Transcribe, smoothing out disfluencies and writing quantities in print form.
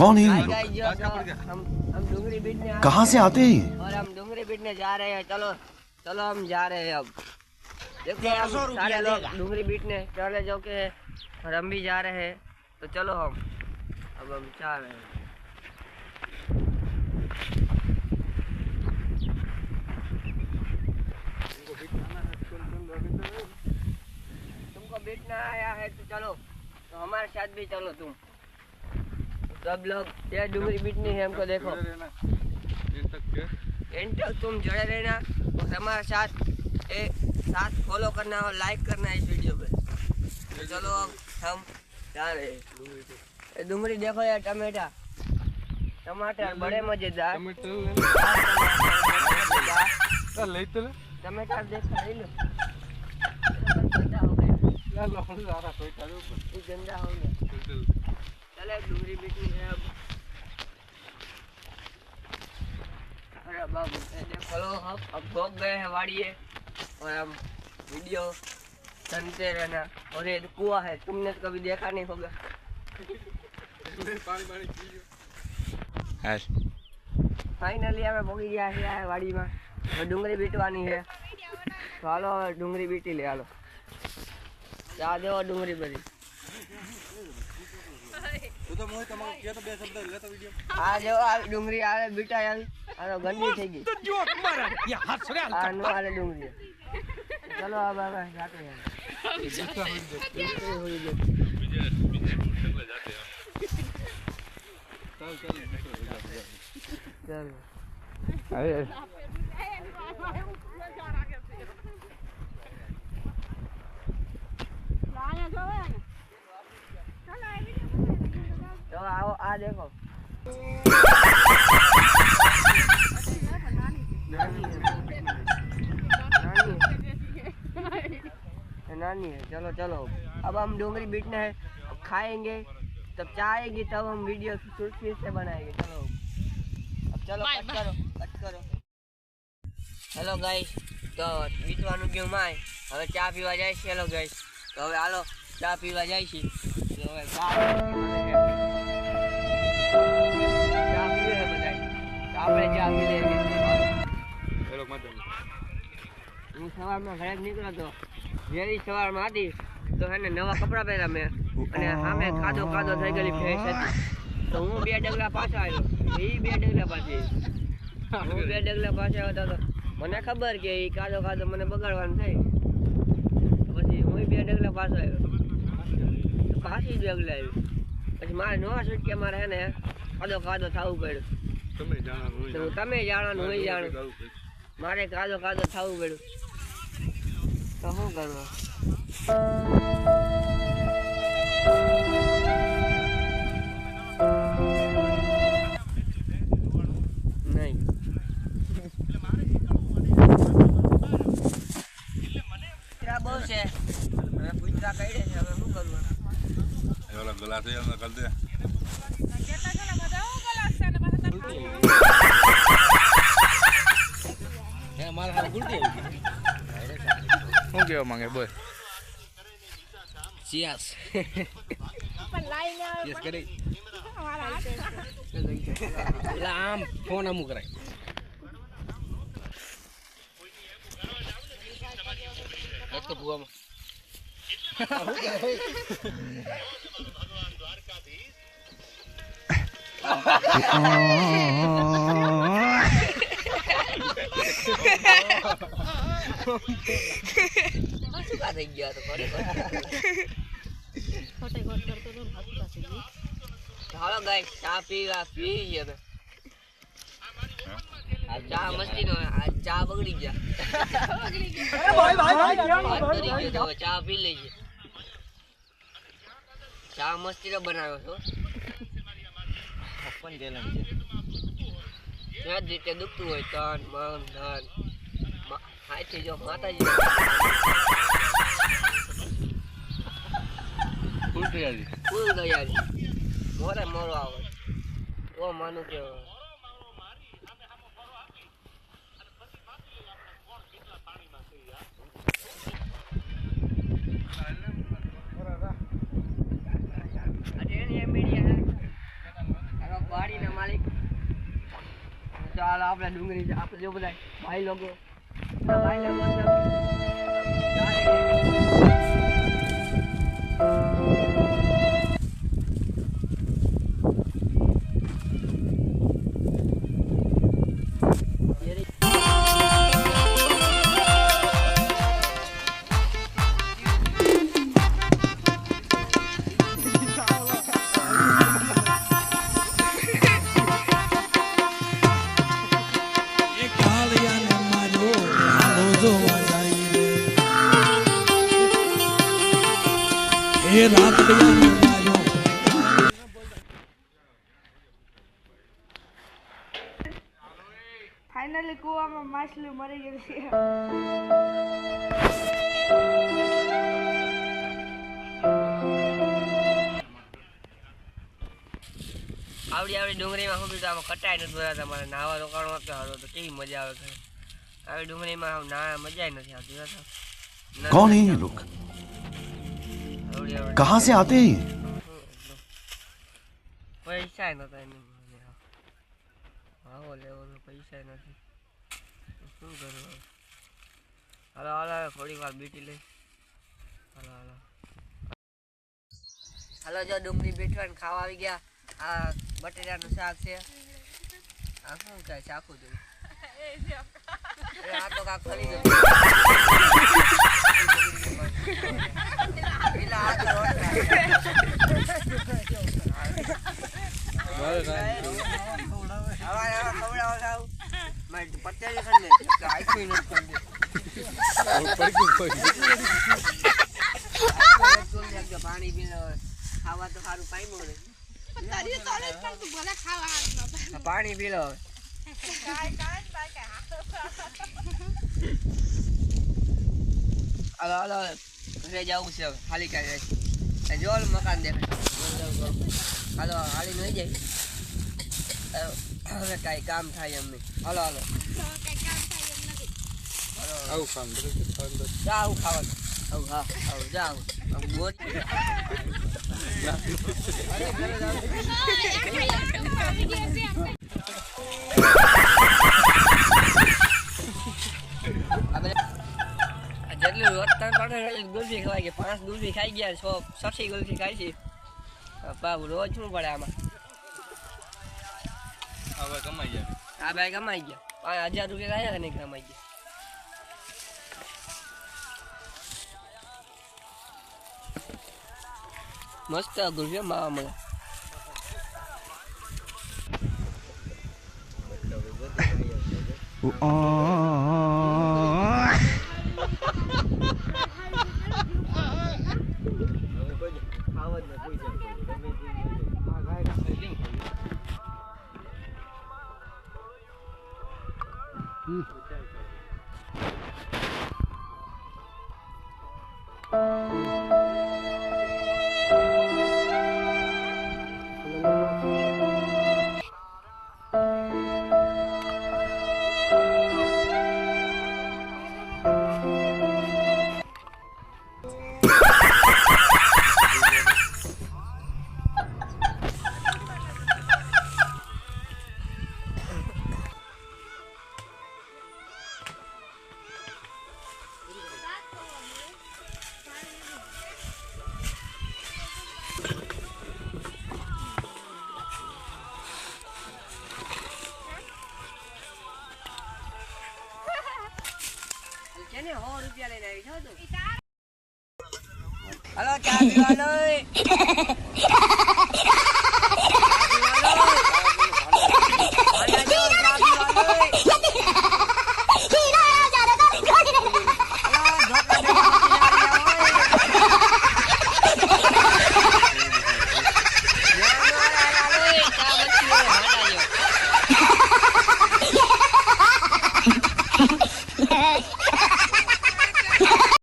कौन है ये लोग? हम डूंगरी बीटने कहाँ से आते हैं ये? और हम डूंगरी बीटने जा रहे हैं। चलो चलो हम जा रहे हैं। अब देखो हम सारे लोग डूंगरी बीटने चले जो के और हम भी जा रहे हैं। तो चलो अब हम जा रहे हैं। तुमको बीटना आया है तो चलो, तो हमारे साथ भी चलो। तुम सब लोग ये डूंगरी बीटनी है हमको। देखो एंड तक तुम जुड़े रहना और हमारे साथ फॉलो करना और लाइक करना इस वीडियो पे। तो चलो अब हम जा रहे हैं डूंगरी। देखो यार टमाटर बड़े मजेदार। टमाटर देख ले लो। गंदा हो गया। चले डूंगरी बीटनी है अब। अरे बाबू देखो हम अब भोग गए हैं वाड़िए और हम वीडियो सुनते रहना। और ये कुआं है, तुमने तो कभी देखा नहीं होगा। फाइनली हमें भोगी गया है वाड़ी में। तो डूंगरी बीटवानी है तो हालो डूंगरी बीटी ले। हालो जा दो डूंगरी भरी। आ जाओ डूंगरी आले बीटा यार। आ गंदी થઈ ગઈ આ નો આલે ડુંગળી। ચલો अब जाते हैं। चल अरे तो आओ आ देखो नानी है। चलो चलो अब हम डूंगरी बीटने हैं। अब खाएंगे तब चाहेंगे तब हम वीडियो फिर से बनाएंगे। चलो अब चलो कट करो। हेलो गाइस तो बीटવાનું ગયું માય હવે ચા પીવા જાય છે। હેલો ગાइस તો હવે હાલો ચા પીવા જાય છે। તો હવે ચા પીએ છે બધાય તો આપણે ચા પી લેંगे। હેલો મત હું સવારમાં ઘરે નીકળ્યો તો વેરી સવારમાં હતી તો એને નવા કપડાં પહેર્યા મેં અને સામે કાદો થઈ ગયેલી ફેસ હતી તો હું 2 ડગલા પાછો આવ્યો। એ 2 ડગલા પાછી હું 2 ડગલા પાછો આવ્યો તો મને ખબર કે એ કાદો મને બગાડવાનું થાય પછી હું 2 ડગલા પાછો આવ્યો તો પાછી 2 ડગલા આવી પછી મારે નવા છૂટકે મારે હે ને કાદો થવું પડ્યું। તમે જાણો હું જાણું મારે કાદો થવું પડ્યું તો શું કરવા। નહીં બહુ છે પૂછતા કઈ છે હવે શું કરવું। એલા ગલાસ એનો કર દે હે મારા હાથ ગુલતી આવી હું કેવા માંગે બોલ ચિયાસ પણ લાઈને આવે ચિયાસ કરી લા આમ ફોન આમુ કરાય એક તો ભૂવામાં ભગવાન દ્વારકાધીશ શું થઈ ગયા તો હાલો ગાઈસ ચા પી હવે આ ચા મસ્તી નો આ ચા બગડી ગયા ચા પી લઈએ। ચા મસ્તી નો બનાવ્યો છો પણ જેલમ છે જે રીતે દુખતું હોય તન મન ધન હાથી જો માતાજી ફૂલ તૈયારી મોરો આવે તો માનું કે હાલો આપણે ડુંગળી છે આપણે જો બધા ભાઈ લોકો ભાઈ લોકો એ રાત ફાઇનલી કૂવામાં માછલી મરી ગઈ છે. આવડી ડુંગળીમાં શું બીજું આમાં કટાઈ નથી ભરાતા. મારે નાવા રોકાણો આપતો હારો તો કેવી મજા આવે છે. આવી ડુંગળીમાં ના મજા નથી આવતી. कौन है ये लोग कहाँ से आते हैं ये પૈસા નતા એની આવો લેવો તો પૈસા નથી શું કરવું. હાલો હાલો થોડી વાર બીટી લઈ. હાલો હાલો હાલો જો ડુંગળી બેઠવા ખાવા આવી ગયા. આ બટેટાનું શાક છે. આ શું થાય ચાખું તું આ તો કાક ફરી ગયું. પાણી પી ખાવા તો સારું પાઈ મળે. પાણી પી લો. હાલો હાલો ઘરે જવું છે ખાલી કાંઈ જો મકાન દેખાય. હાલો હાલી નહીં જાય હવે કાંઈ કામ થાય એમ નહીં. હાલો હાલો આવું કામ જા આવું ખાવાનું આવું હા આવું જા આવું બોટ જેટલું ગુલ્ફી ખવાય કે 5 ગુલ્ફી ખાઈ ગયા 6 ગુલ્ફી ખાઈ છે. બાબુ રોજ શું પડે આમાં. હવે કમાઈ ગયા. આ ભાઈ કમાઈ ગયા 5000 રૂપિયા ખાયા નહીં કમાઈ ગયા. મસ્ત ગુલ્ફી માવા મળે. Halo, chào bạn ơi. Anh ơi, chào bạn ơi.